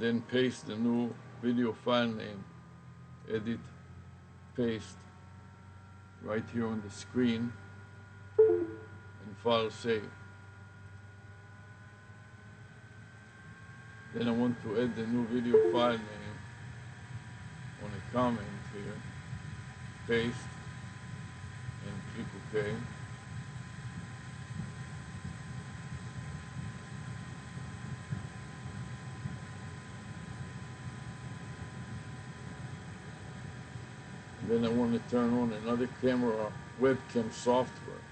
and then paste the new video file name, edit, paste, right here on the screen, and file save. Then I want to add the new video file name on a comment here, paste, and click OK. Then I want to turn on another camera webcam software.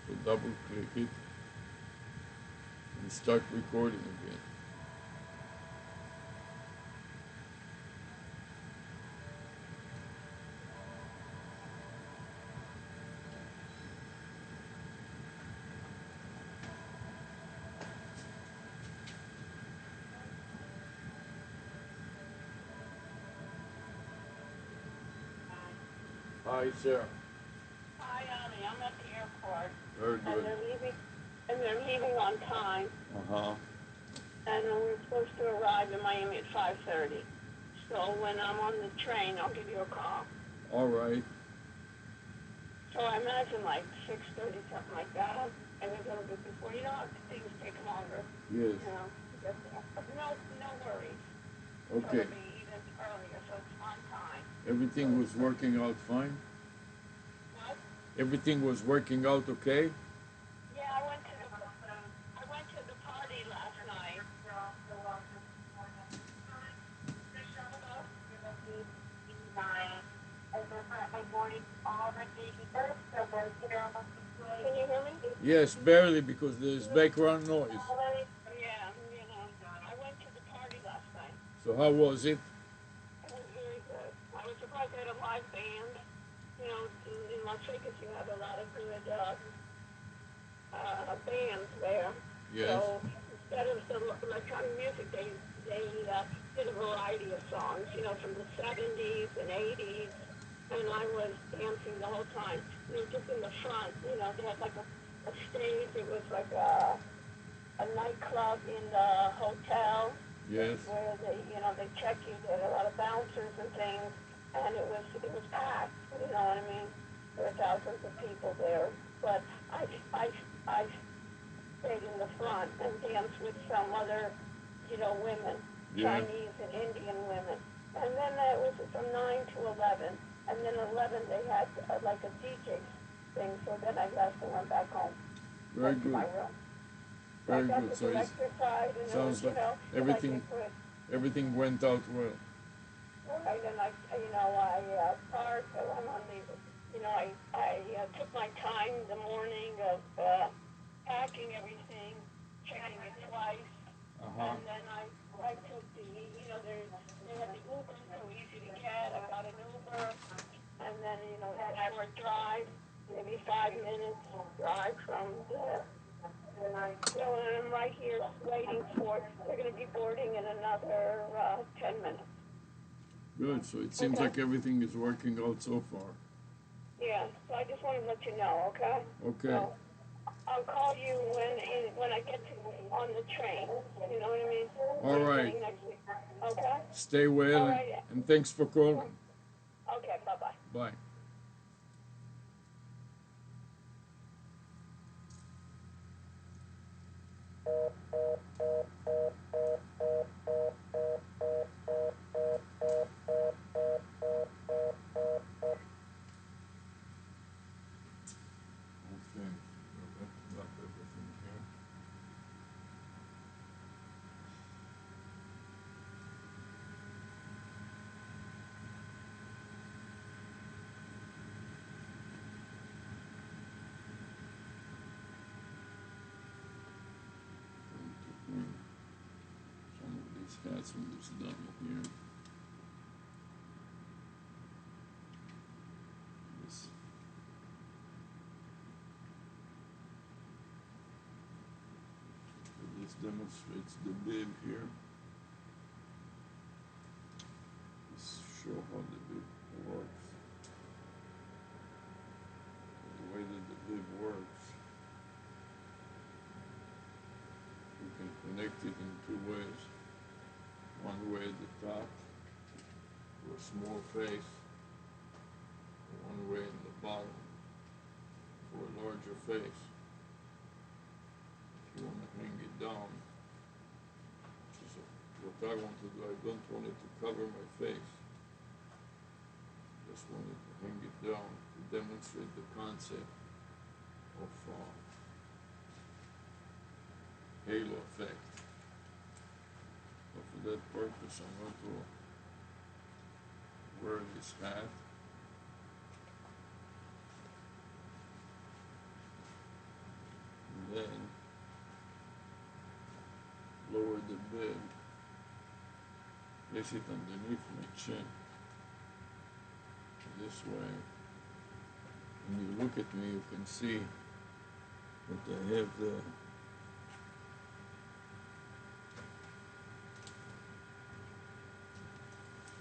So double click it and start recording again. Hi, Sarah. Hi, Ani. I'm at the airport. Very good. And they're leaving on time. Uh-huh. And we're supposed to arrive in Miami at 5:30. So when I'm on the train, I'll give you a call. All right. So I imagine like 6:30, something like that. And a little bit before. You know how things take longer. Yes. You know, to get there. But no worries. Okay. It'll be even earlier, so it's on time. Everything was working out fine? What? Everything was working out okay? Yeah, I went to the party last night. Can you hear me? Yes, barely, because there's background noise. Yeah, I went to the party last night. So how was it? It was very good. I was surprised they had a live band. You know, in Las Vegas you have a lot of good bands there. Yes. So instead of the electronic music, they did a variety of songs, you know, from the 70s and 80s. And I was dancing the whole time. They were just in the front, you know, they had like a stage. It was like a nightclub in the hotel. Yes. Where they check you. They had a lot of bouncers and things, and it was packed. You know what I mean? There were thousands of people there, but I stayed in the front and danced with some other, women, Yeah. Chinese and Indian women, and then it was from 9 to 11, and then 11 they had like a DJ thing. So then I left and went back home. Very To good. my room. Very I got good. the So it director's side, and sounds it was, like everything went out well. Right, and I parked. I went on the, I took my time the morning of packing everything, checking it twice, and then I took the, they had the Uber so easy to get. I got an Uber, and then an hour drive, maybe 5 minutes drive from the. And I'm right here waiting for, they're going to be boarding in another 10 minutes. Good. So it seems like everything is working out so far. Yeah, so I just wanted to let you know, okay? Okay. So I'll call you when I get on the train. You know what I mean? All right. Next week. Okay? Stay well, right. and thanks for calling. Okay, bye-bye. Bye. Okay, got everything here. Going to bring some of these hats from this dummy here. This demonstrates the bib here. Let's show how the bib works. The way that the bib works, you can connect it in two ways. one way at the top for a small face, one way in the bottom for a larger face. If you want to hang it down, which is what I want to do. I don't want it to cover my face. Just wanted to hang it down to demonstrate the concept of halo effect. So for that purpose, I'm going to wear this hat. And then lower the bib, place it underneath my chin. This way, when you look at me, you can see that I have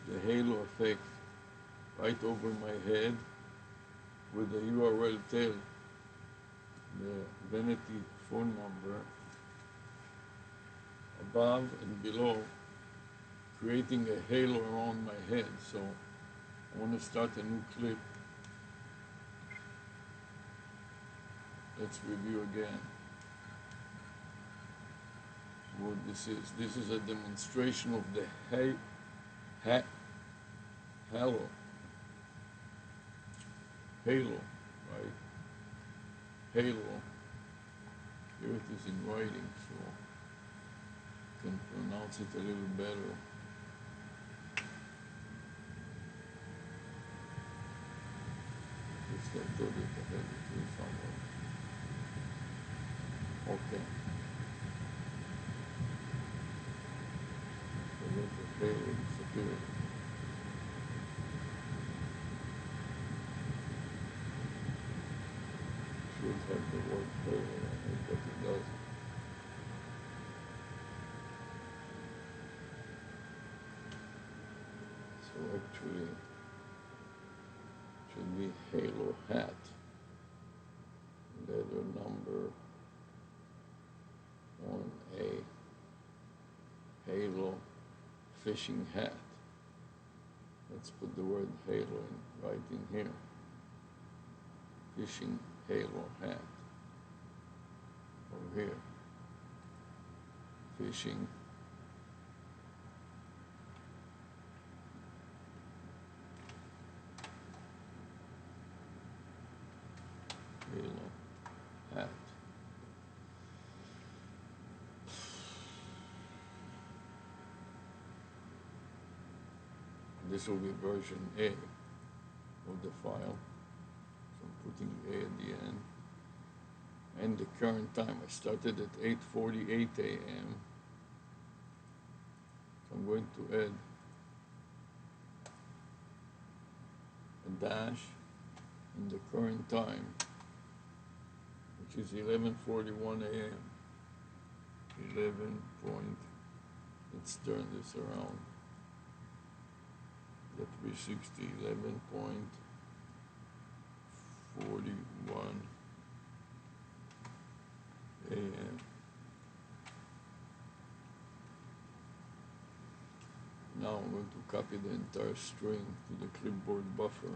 the halo effect right over my head with the URL tail, the vanity phone number above and below, creating a halo around my head. So I want to start a new clip. Let's review again what this is. This is a demonstration of the halo, right? Halo. Here it is in writing, so you can pronounce it a little better. I thought that I had it here somewhere. Okay. So let the halo disappear. Should have the word halo on it, but it doesn't. So actually, it should be halo hat. Letter number 1A. Halo fishing hat. Let's put the word halo in, right in here. Fishing halo hat. Over here. Fishing halo hat. This will be version A of the file. So I'm putting A at the end. And the current time, I started at 8:48 a.m. So I'm going to add a dash in the current time, which is 11:41 a.m. 11 point, let's turn this around. The 360, 11:41 a.m. Now I'm going to copy the entire string to the clipboard buffer.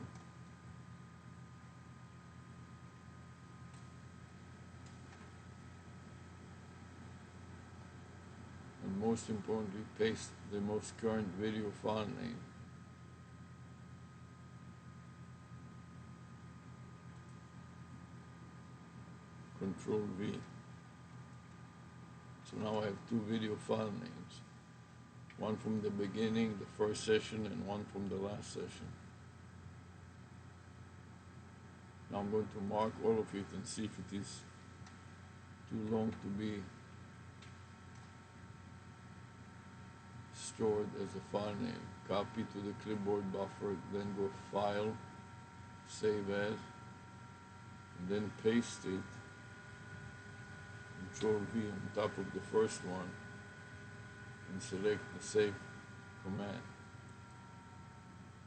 And most importantly, paste the most current video file name. Control V. So now I have two video file names. One from the beginning, the first session, and one from the last session. Now I'm going to mark all of it and see if it is too long to be stored as a file name. Copy to the clipboard buffer, then go File, Save As, and then paste it, Control V on top of the first one, and select the Save command.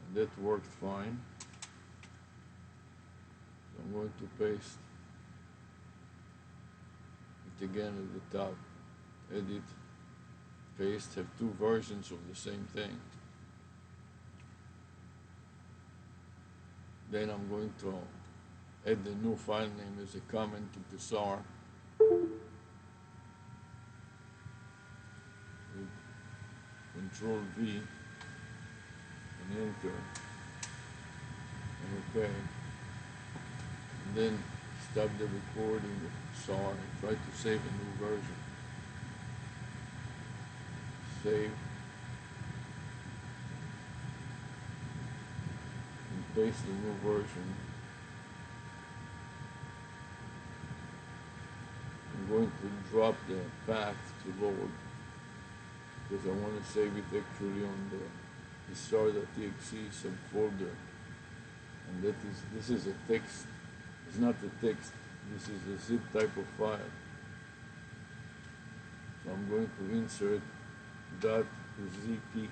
And that worked fine. So I'm going to paste it again at the top, Edit, paste, have two versions of the same thing. Then I'm going to add the new file name as a comment to the SAR. With Control V and enter and OK. And then stop the recording of SAR and try to save a new version. Save and paste the new version. I'm going to drop the path to load because I want to save it actually on the star.exe subfolder, and this is a text. It's not a text. This is a zip type of file. So I'm going to insert .zp.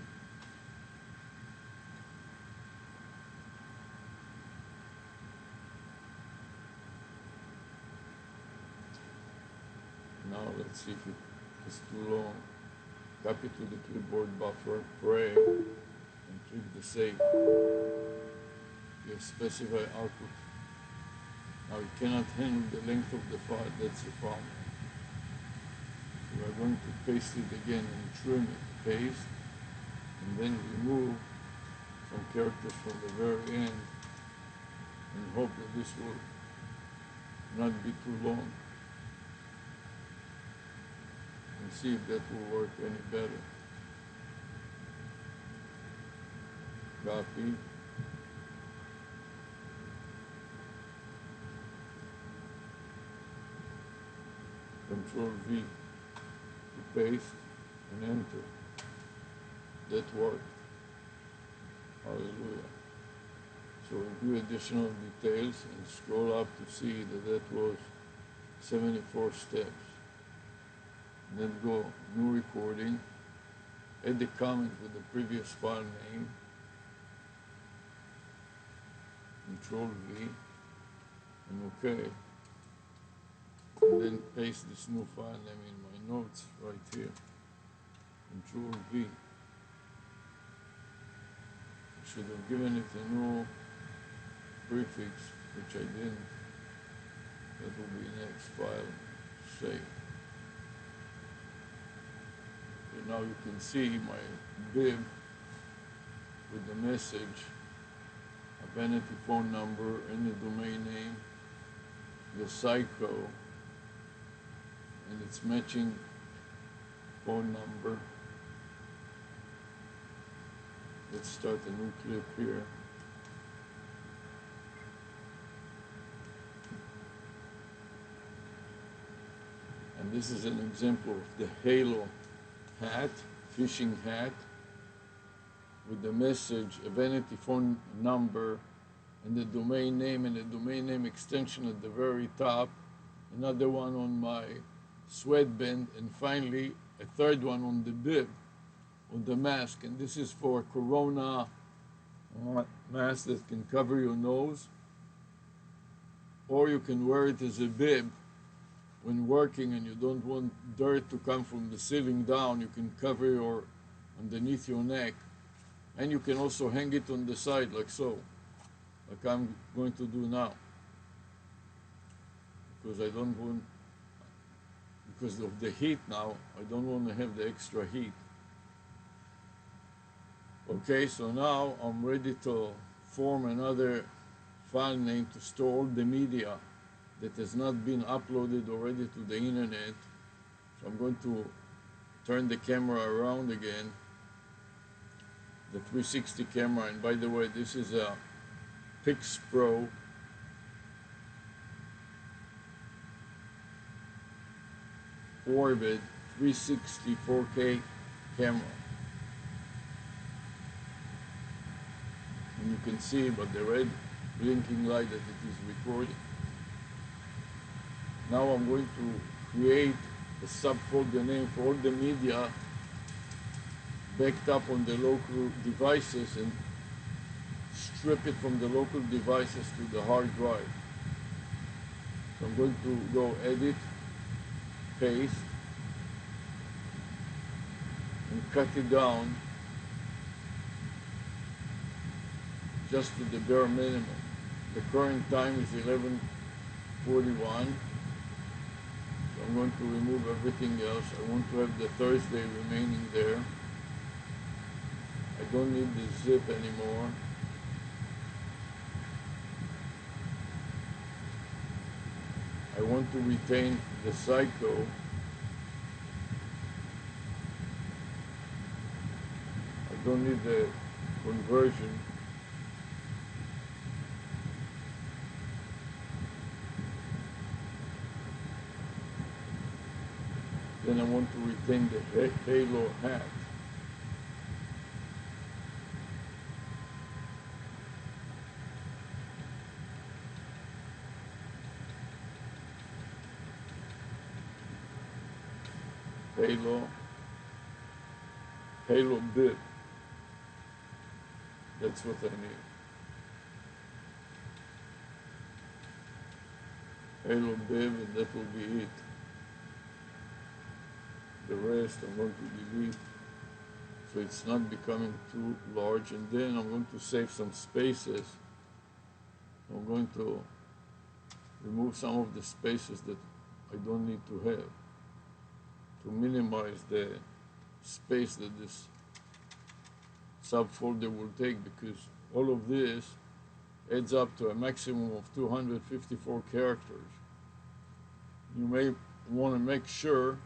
Now let's see if it is too long. Copy to the clipboard buffer, pray, and click the save. You specify output. Now it cannot handle the length of the file, that's the problem. So we're going to paste it again and trim it, paste, and then remove some characters from the very end and hope that this will not be too long. And see if that will work any better. Copy. Control V to paste and enter. That worked. Hallelujah. So review additional details and scroll up to see that that was 74 steps. And then go new recording, add the comment with the previous file name, Control V, and OK. And then paste this new file name in my notes right here. Control V. I should have given it a new prefix, which I didn't. That will be next file, save. Okay, now you can see my bib with the message, a vanity phone number and the domain name, the psycho, and its matching phone number. Let's start a new clip here. And this is an example of the halo hat, fishing hat, with the message, a vanity phone number, and the domain name and the domain name extension at the very top, another one on my sweatband, and finally a third one on the bib, on the mask. And this is for Corona mask that can cover your nose, or you can wear it as a bib when working and you don't want dirt to come from the ceiling down. You can cover your underneath your neck, and you can also hang it on the side like so, like I'm going to do now, because I don't want, because of the heat now, I don't want to have the extra heat. Okay, so now I'm ready to form another file name to store all the media that has not been uploaded already to the internet. So I'm going to turn the camera around again, the 360 camera. And by the way, this is a Pix Pro Orbit 360 4K camera. And you can see by the red blinking light that it is recording. Now I'm going to create a subfolder name for all the media backed up on the local devices and strip it from the local devices to the hard drive. So I'm going to go edit, paste, and cut it down just to the bare minimum. The current time is 11:41. So I'm going to remove everything else. I want to have the Thursday remaining there. I don't need the zip anymore. I want to retain the psycho. I don't need the conversion. Then I want to retain the halo hat. Halo bib. That's what I need. Halo bib, and that will be it. The rest I'm going to delete so it's not becoming too large, and then I'm going to save some spaces. I'm going to remove some of the spaces that I don't need to have to minimize the space that this subfolder will take, because all of this adds up to a maximum of 254 characters. You may want to make sure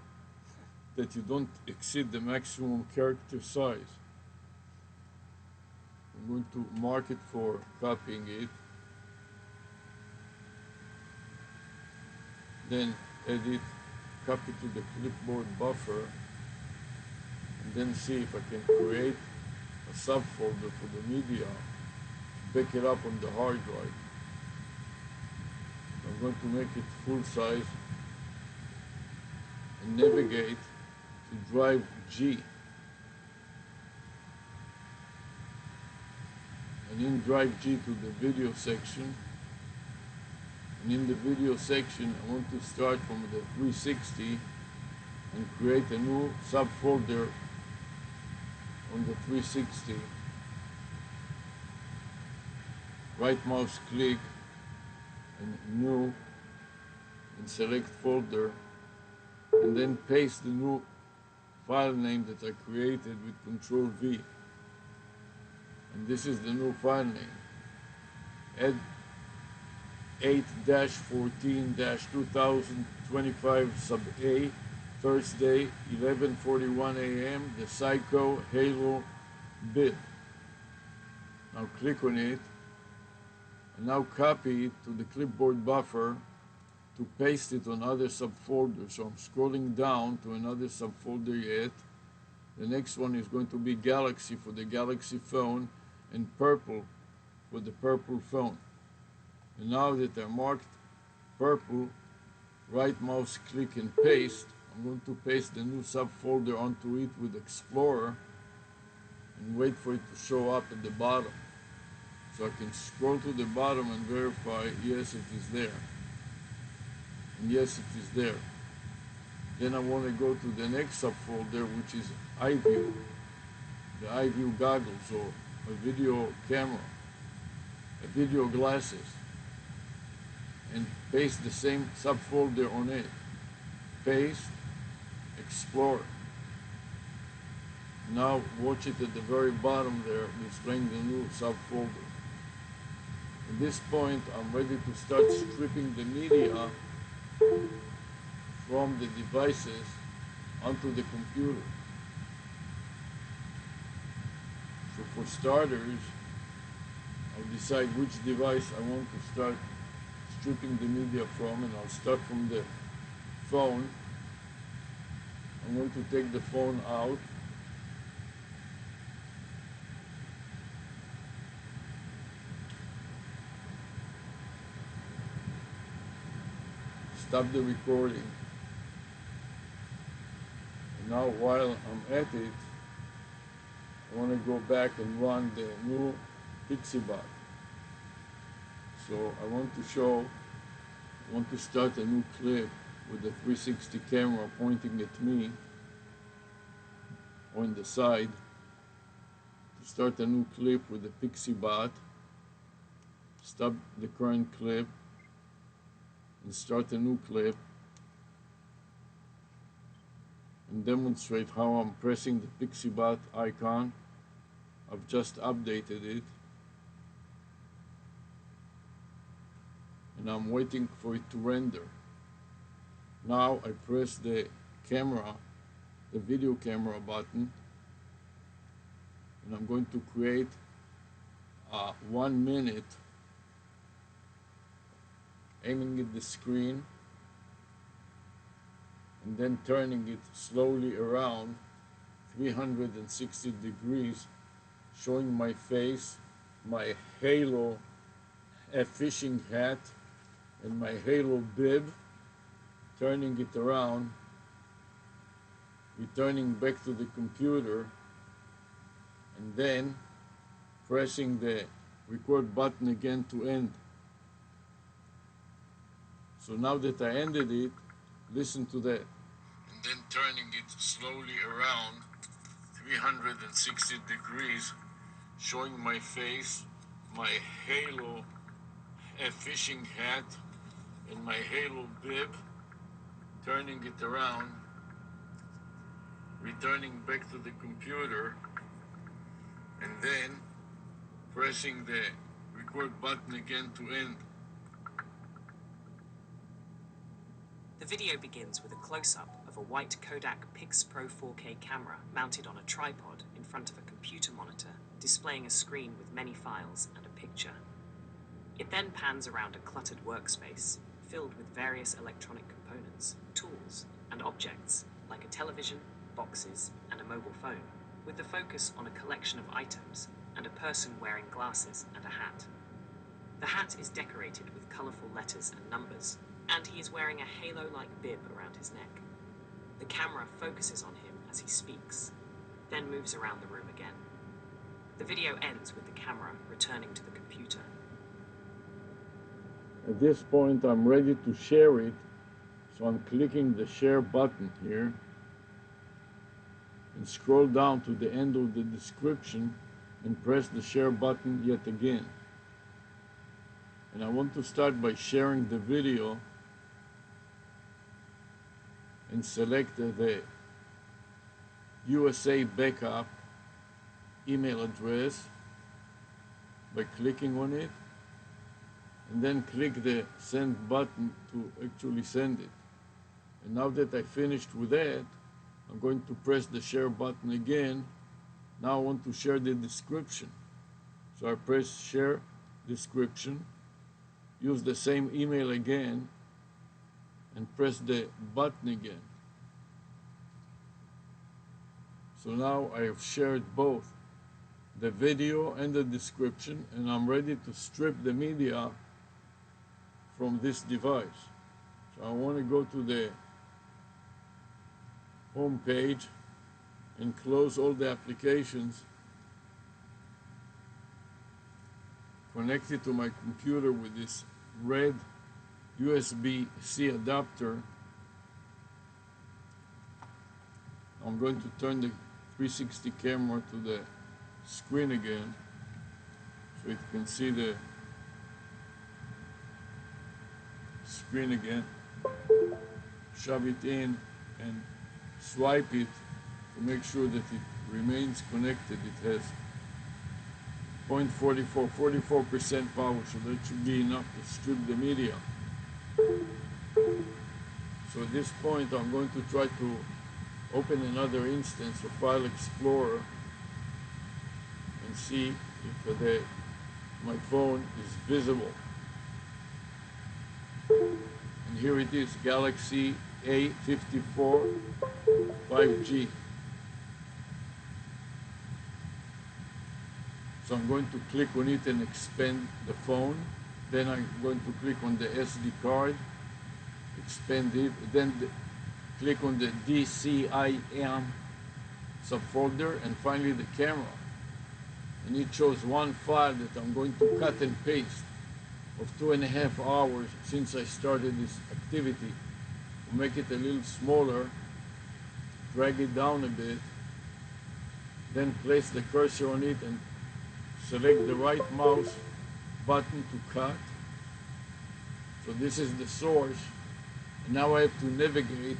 that you don't exceed the maximum character size. I'm going to mark it for copying it. Then edit, copy to the clipboard buffer, and then see if I can create a subfolder for the media, back it up on the hard drive. I'm going to make it full size and navigate to drive G. And in drive G to the video section. And in the video section, I want to start from the 360 and create a new subfolder on the 360. Right mouse click and new and select folder, and then paste the new file name that I created with Control V. And this is the new file name. Add 8-14-2025 sub A, Thursday, 11:41 a.m. The Psycho Halo bit. Now click on it, and now copy it to the clipboard buffer to paste it on other subfolders. So I'm scrolling down to another subfolder yet. The next one is going to be Galaxy for the Galaxy phone and Purple for the Purple phone. And now that they're marked purple, right mouse click and paste. I'm going to paste the new subfolder onto it with Explorer and wait for it to show up at the bottom. So I can scroll to the bottom and verify, yes, it is there. And yes, it is there. Then I want to go to the next subfolder, which is iView, the iView goggles, or a video camera, a video glasses, and paste the same subfolder on it. Paste, Explore. Now watch it at the very bottom there, displaying the new subfolder. At this point, I'm ready to start stripping the media from the devices onto the computer. So for starters, I'll decide which device I want to start stripping the media from, and I'll start from the phone. I'm going to take the phone out. Stop the recording. And now while I'm at it, I want to go back and run the new PixieBot. So I want to start a new clip with the 360 camera pointing at me on the side to start a new clip with the Pixie bot. Stop the current clip and start a new clip and demonstrate how I'm pressing the Pixie bot icon. I've just updated it and I'm waiting for it to render. Now I press the camera, the video camera button, and I'm going to create 1 minute aiming at the screen and then turning it slowly around 360 degrees, showing my face, my halo, a fishing hat, and my halo bib, turning it around, returning back to the computer, and then pressing the record button again to end. So now that I ended it, listen to that. And then turning it slowly around 360 degrees, showing my face, my halo, a fishing hat, and my halo bib, turning it around, returning back to the computer, and then pressing the record button again to end. The video begins with a close-up of a white Kodak Pix Pro 4K camera mounted on a tripod in front of a computer monitor, displaying a screen with many files and a picture. It then pans around a cluttered workspace, filled with various electronic components, tools, and objects, like a television, boxes, and a mobile phone, with the focus on a collection of items and a person wearing glasses and a hat. The hat is decorated with colorful letters and numbers, and he is wearing a halo-like bib around his neck. The camera focuses on him as he speaks, then moves around the room again. The video ends with the camera returning to the computer. At this point, I'm ready to share it, so I'm clicking the share button here and scroll down to the end of the description and press the share button yet again. And I want to start by sharing the video and select the USA backup email address by clicking on it, and then click the send button to actually send it. And now that I finished with that, I'm going to press the share button again. Now I want to share the description. So I press share description, use the same email again, and press the button again. So now I have shared both the video and the description, and I'm ready to strip the media from this device. So I want to go to the home page and close all the applications, connect it to my computer with this red USB-C adapter. I'm going to turn the 360 camera to the screen again so it can see the screen again. Shove it in and swipe it to make sure that it remains connected. It has 44% power, so that should be enough to strip the media. So at this point, I'm going to try to open another instance of File Explorer and see if my phone is visible. And here it is, Galaxy A54 5G. So I'm going to click on it and expand the phone. Then I'm going to click on the SD card, expand it, then click on the DCIM subfolder, and finally the camera. And it shows one file that I'm going to cut and paste of 2.5 hours since I started this activity. We'll make it a little smaller, drag it down a bit, then place the cursor on it and select the right mouse button to cut. So this is the source, and now I have to navigate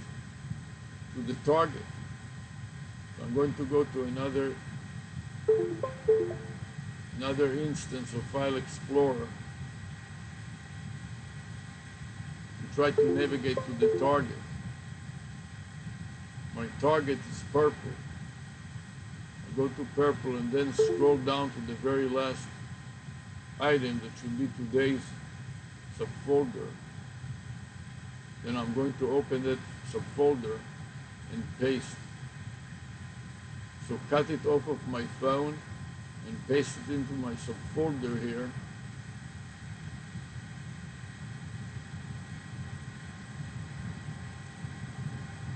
to the target. So I'm going to go to another instance of File Explorer and try to navigate to the target. My target is purple. I go to purple and then scroll down to the very last item that should be today's subfolder. Then I'm going to open that subfolder and paste. So cut it off of my phone and paste it into my subfolder here.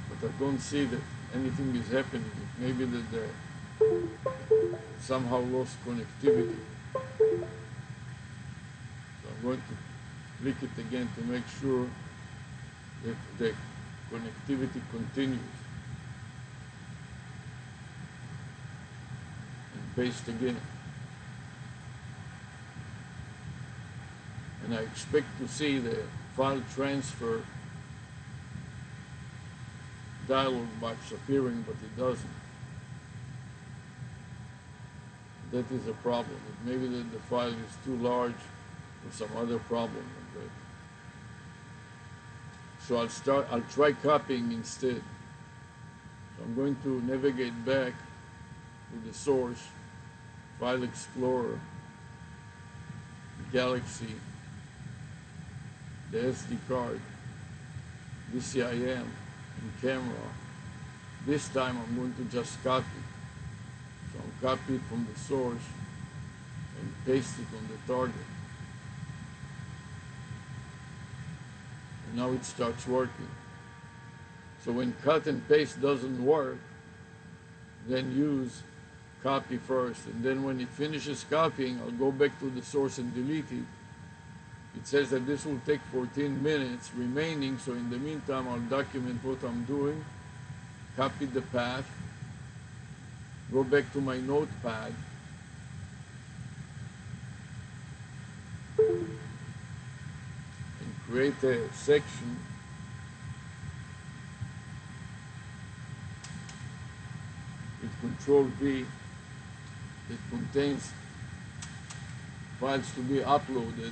But I don't see that anything is happening. Maybe that they somehow lost connectivity. So I'm going to click it again to make sure that the connectivity continues. And paste again. And I expect to see the file transfer dialog box appearing, but it doesn't. That is a problem. Maybe that the file is too large or some other problem with that. So I'll try copying instead. So I'm going to navigate back to the source, File Explorer, Galaxy, the SD card, DCIM, and camera. This time I'm going to just copy. So I'll copy it from the source and paste it on the target. And now it starts working. So when cut and paste doesn't work, then use copy first. And then when it finishes copying, I'll go back to the source and delete it. It says that this will take 14 minutes remaining, so in the meantime I'll document what I'm doing, copy the path, go back to my notepad, and create a section with Control V that contains files to be uploaded,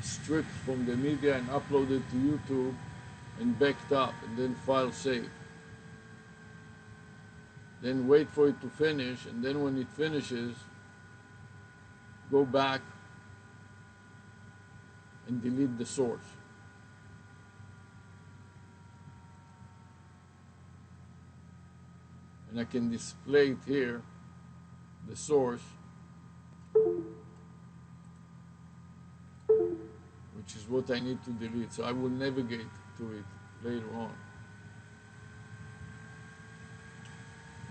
stripped from the media and uploaded to YouTube and backed up, and then file save. Then wait for it to finish, and then when it finishes, go back and delete the source. And I can display it here, the source, which is what I need to delete. So I will navigate to it later on.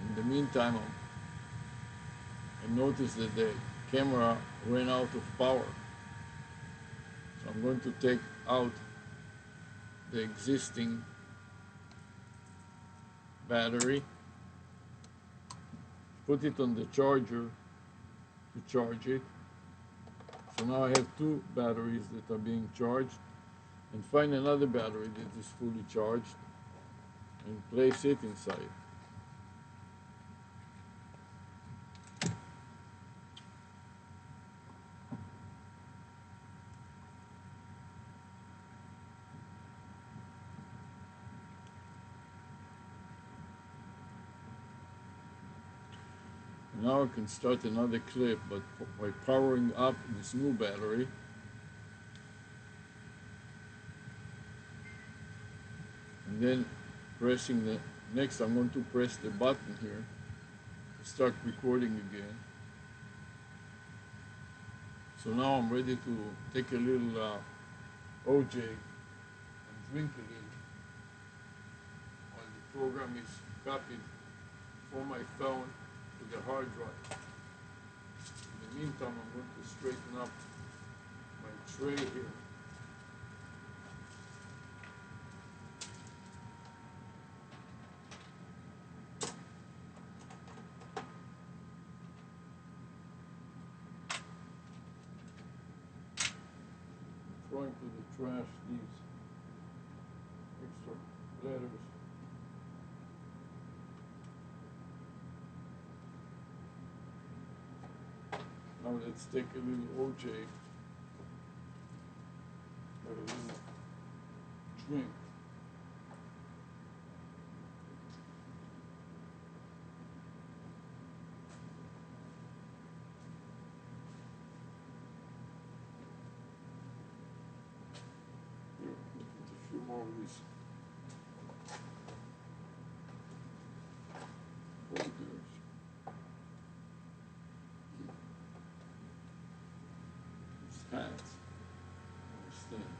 In the meantime, I noticed that the camera ran out of power. So I'm going to take out the existing battery, put it on the charger to charge it. So now I have two batteries that are being charged, and find another battery that is fully charged and place it inside. Now I can start another clip, but by powering up this new battery. And then pressing the next, I'm going to press the button here to start recording again. So now I'm ready to take a little OJ and drink a little while the program is copied from my phone to the hard drive. In the meantime, I'm going to straighten up my tray here. going to the trash these extra letters. Now let's take a little OJ, a little drink. Here, get a few more of these folders. These hats. Understand.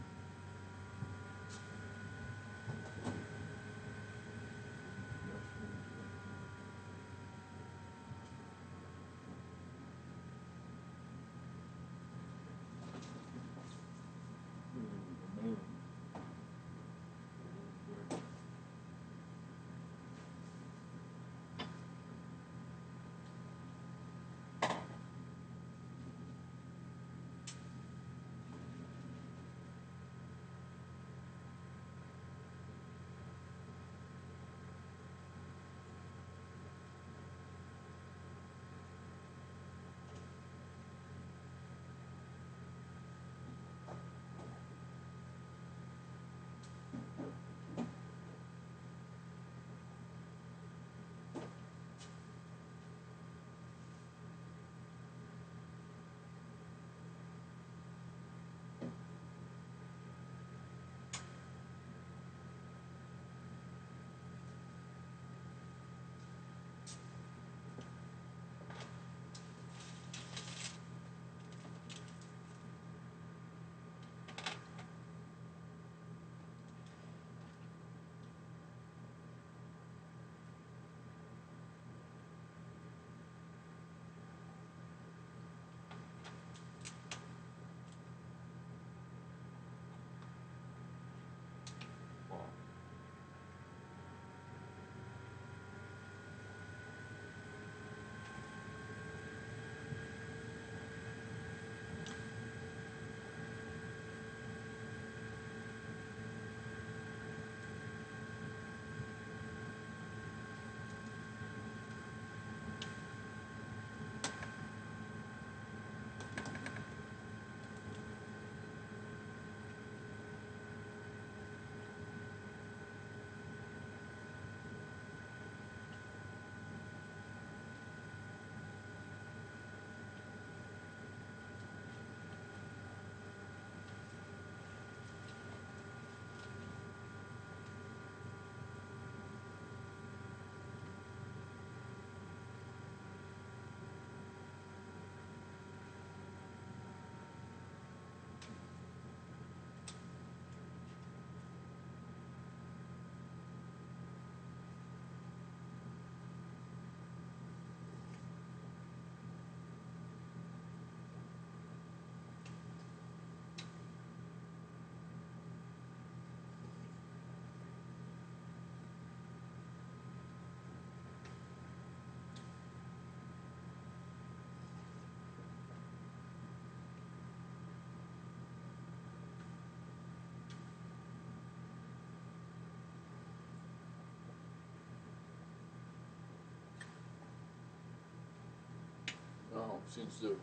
Now, since the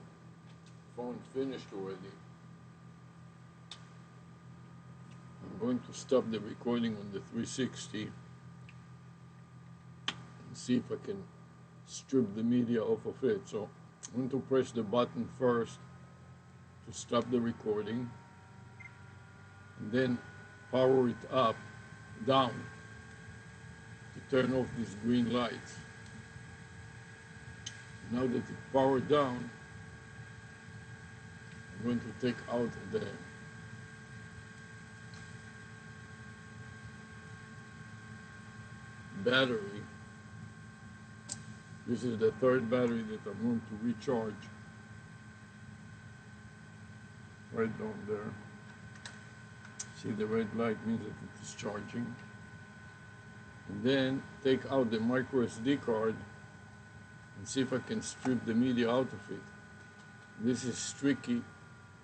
phone finished already, I'm going to stop the recording on the 360 and see if I can strip the media off of it. So I'm going to press the button first to stop the recording, and then power it down to turn off these green lights. Now that it's powered down, I'm going to take out the battery. This is the third battery that I'm going to recharge. Right down there. See, the red light means that it is charging. And then take out the micro SD card and see if I can strip the media out of it. This is tricky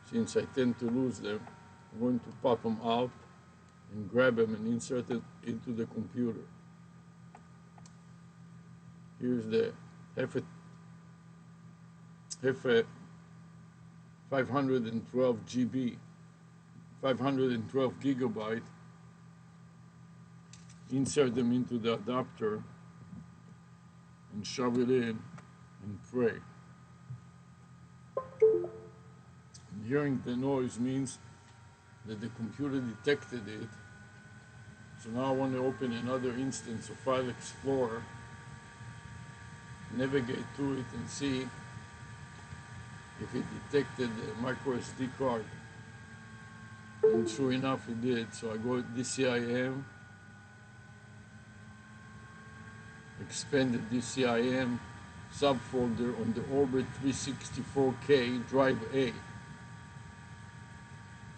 since I tend to lose them. I'm going to pop them out and grab them and insert it into the computer. Here's the half a 512 GB, 512 gigabyte. Insert them into the adapter and shove it in and pray. And hearing the noise means that the computer detected it. So now I want to open another instance of File Explorer, navigate to it and see if it detected the micro SD card. And sure enough it did. So I go DCIM, expanded DCIM subfolder on the Orbit 364K drive A.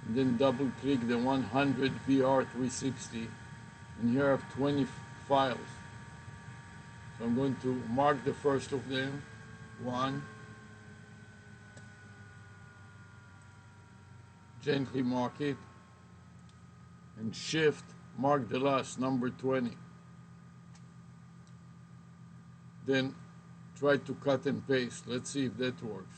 And then double click the 100 VR360, and here I have 20 files. So I'm going to mark the first of them, 1, gently mark it, and shift, mark the last, number 20. Then try to cut and paste. Let's see if that works.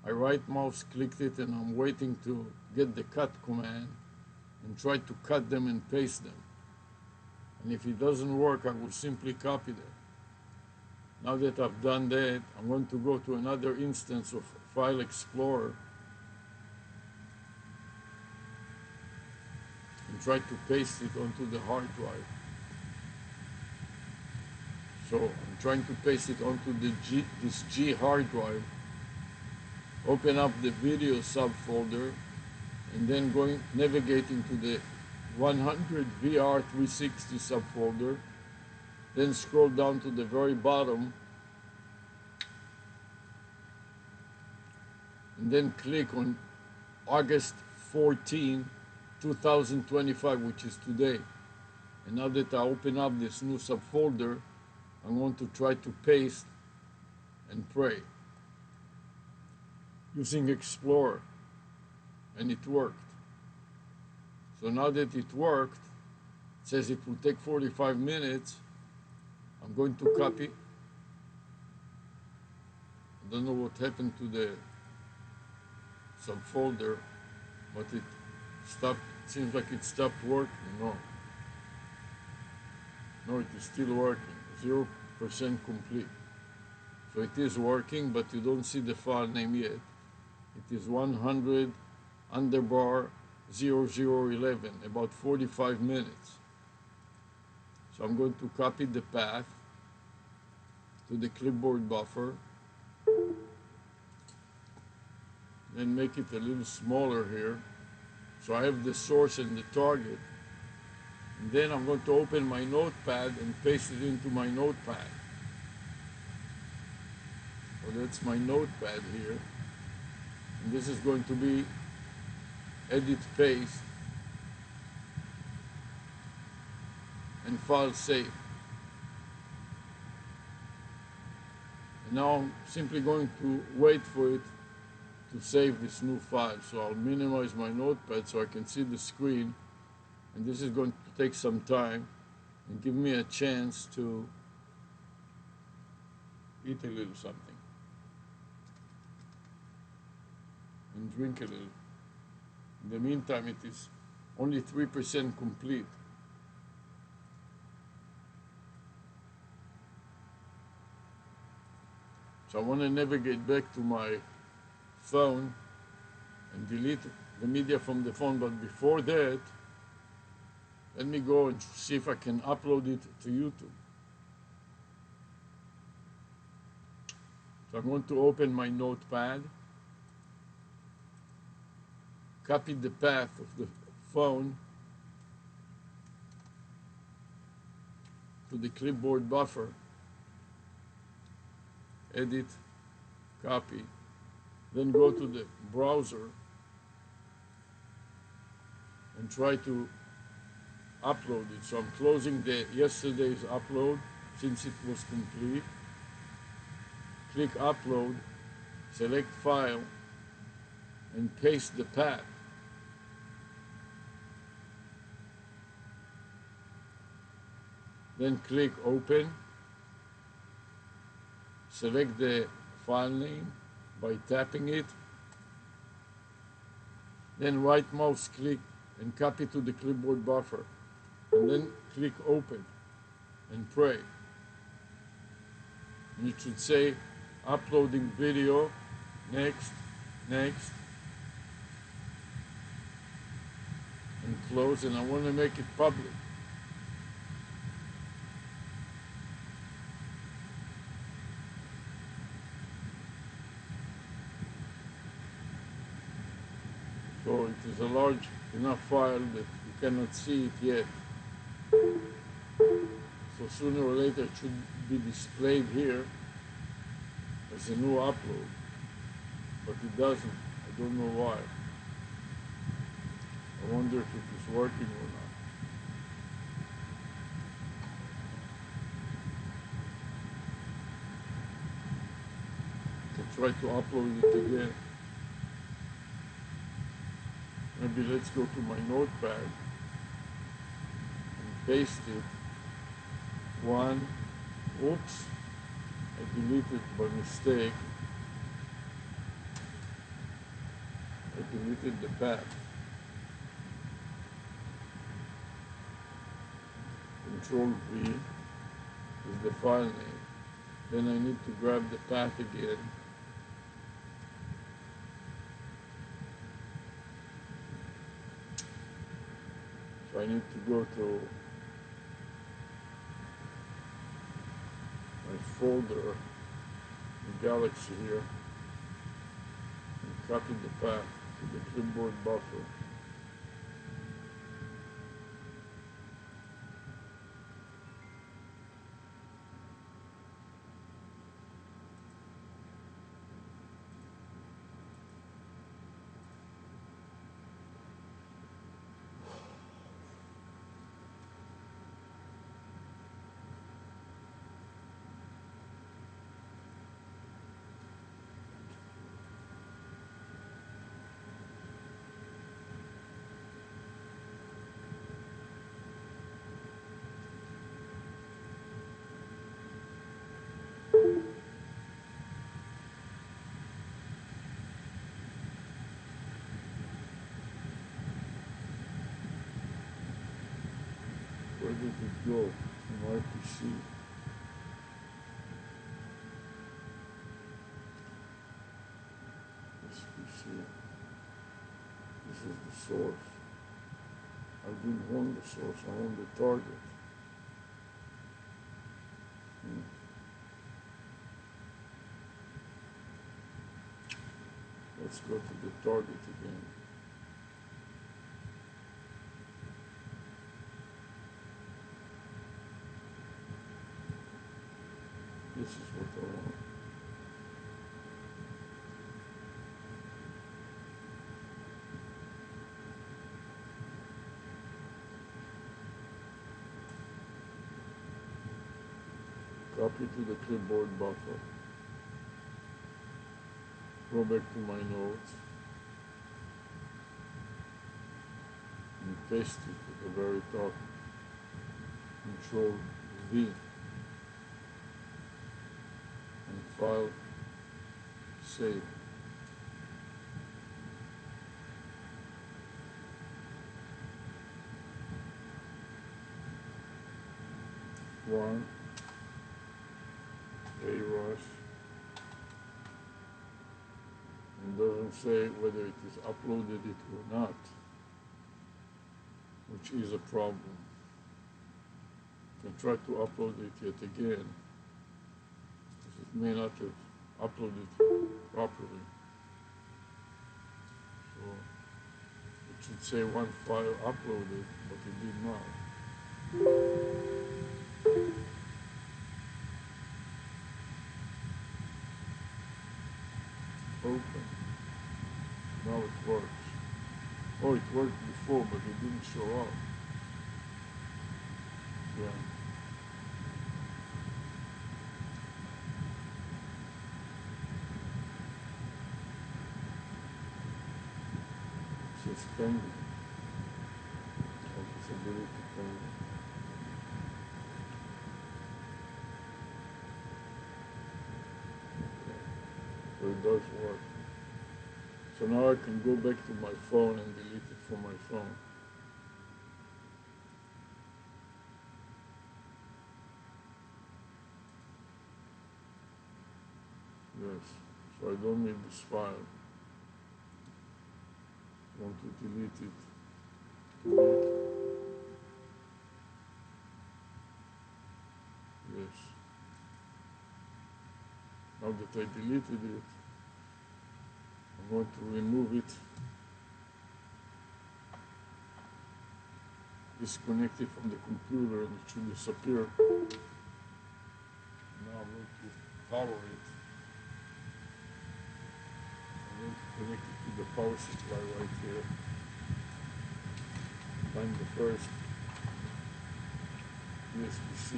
I right mouse clicked it and I'm waiting to get the cut command and try to cut them and paste them. And if it doesn't work, I will simply copy them. Now that I've done that, I'm going to go to another instance of File Explorer and try to paste it onto the hard drive. So I'm trying to paste it onto this G hard drive. Open up the video subfolder and then navigating to the 100 VR360 subfolder. Then scroll down to the very bottom and then click on August 14, 2025, which is today. And now that I open up this new subfolder, I'm going to try to paste and pray using Explorer, and it worked. So now that it worked, it says it will take 45 minutes. I'm going to copy. I don't know what happened to the subfolder, but it stopped. It seems like it stopped working. No, it is still working. 0% complete. So it is working, but you don't see the file name yet. It is 100 underbar 0011, about 45 minutes. So I'm going to copy the path to the clipboard buffer, then make it a little smaller here. So I have the source and the target. And then I'm going to open my notepad and paste it into my notepad. So that's my notepad here. And this is going to be edit, paste, and file save. And now I'm simply going to wait for it to save this new file. So I'll minimize my notepad so I can see the screen. And this is going to take some time and give me a chance to eat a little something and drink a little. In the meantime, it is only 3% complete. So I want to navigate back to my phone and delete the media from the phone, but before that, let me go and see if I can upload it to YouTube. So I'm going to open my notepad, copy the path of the phone to the clipboard buffer, edit, copy, then go to the browser and try to upload it. So I'm closing yesterday's upload since it was complete. Click upload, select file, and paste the path. Then click open. Select the file name by tapping it. Then right mouse click and copy to the clipboard buffer. And then click open and pray. And it should say uploading video, next, next, and close. And I want to make it public. So it is a large enough file that you cannot see it yet. So sooner or later it should be displayed here as a new upload. But it doesn't. I don't know why. I wonder if it is working or not. I'll try to upload it again. Maybe let's go to my notepad and paste it. One, oops, I deleted by mistake. I deleted the path. Control V is the file name. Then I need to grab the path again. So I need to go to my folder, the Galaxy here, and copy the path to the clipboard buffer. Where did it go? In my PC. This PC. This is the source. I didn't own the source, I own the target. Let's go to the target again. This is what I want. Copy to the clipboard buffer. Go back to my notes. And paste it at the very top. Control V. And file, save. One, ARush. And doesn't say whether it is uploaded it or not, which is a problem. You can try to upload it yet again, because it may not have uploaded properly. So it should say one file uploaded, but it did not. Open. Now it works. Oh, it worked before, but it didn't show up. Yeah. It says pending. Like it's ability pending. it does work. So now I can go back to my phone and delete it from my phone. Yes, so I don't need this file. I want to delete it. Yes. Now that I deleted it, I'm going to remove it, disconnect it from the computer, and it should disappear. Now I'm going to power it. I'm going to connect it to the power supply right here. Find the first USB-C,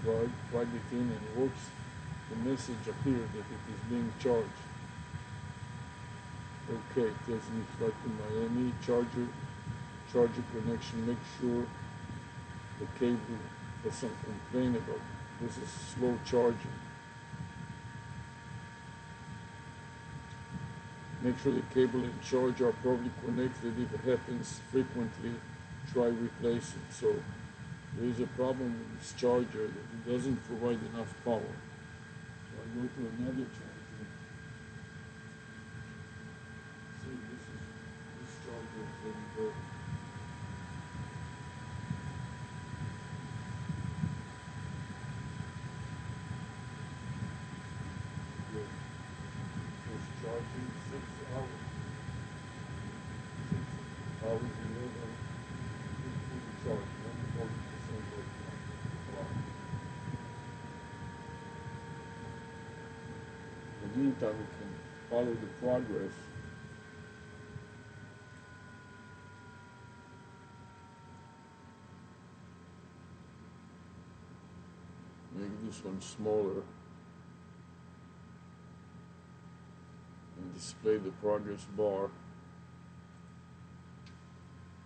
plug it in, and whoops, the message appeared that it is being charged. Okay, it tells me flight to Miami, charger connection, make sure the cable doesn't complain about this is slow charging. Make sure the cable and charger are properly connected. If it happens frequently, try replacing. So there is a problem with this charger that it doesn't provide enough power. So I go to another charger. See, this charger is very good. Good. It's charging 6 hours. 6 hours later, it's fully charged, only 40% right now. Wow. In the meantime, we can follow the progress. Make this one smaller and display the progress bar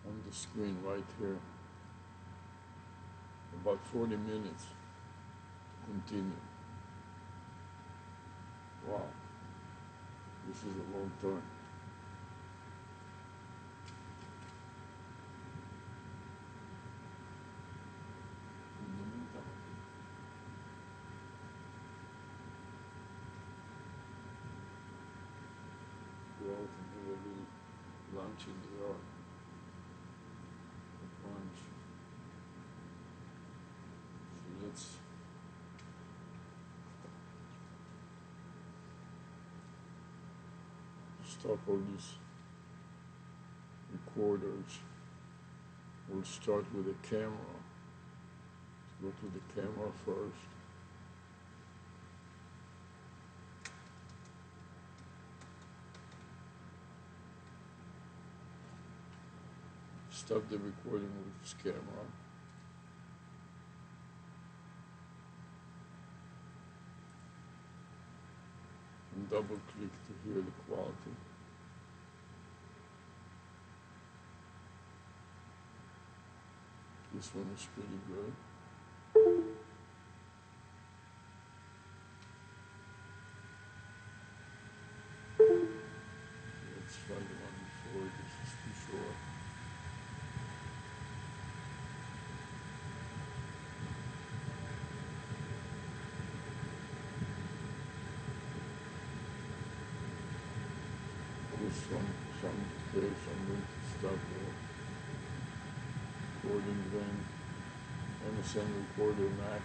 on the screen right here. About 40 minutes to continue. Wow, this is a long time. In the meantime, go out and have a little lunch in the yard. Lunch. So let's stop all these recorders. We'll start with the camera. Let's go to the camera first. Stop the recording with this camera. And double click to hear the quality. This one is pretty good. Let's try the one before. This is too short. This one sounds okay, so I'm going to stop the recording then. MSN Recorder Max.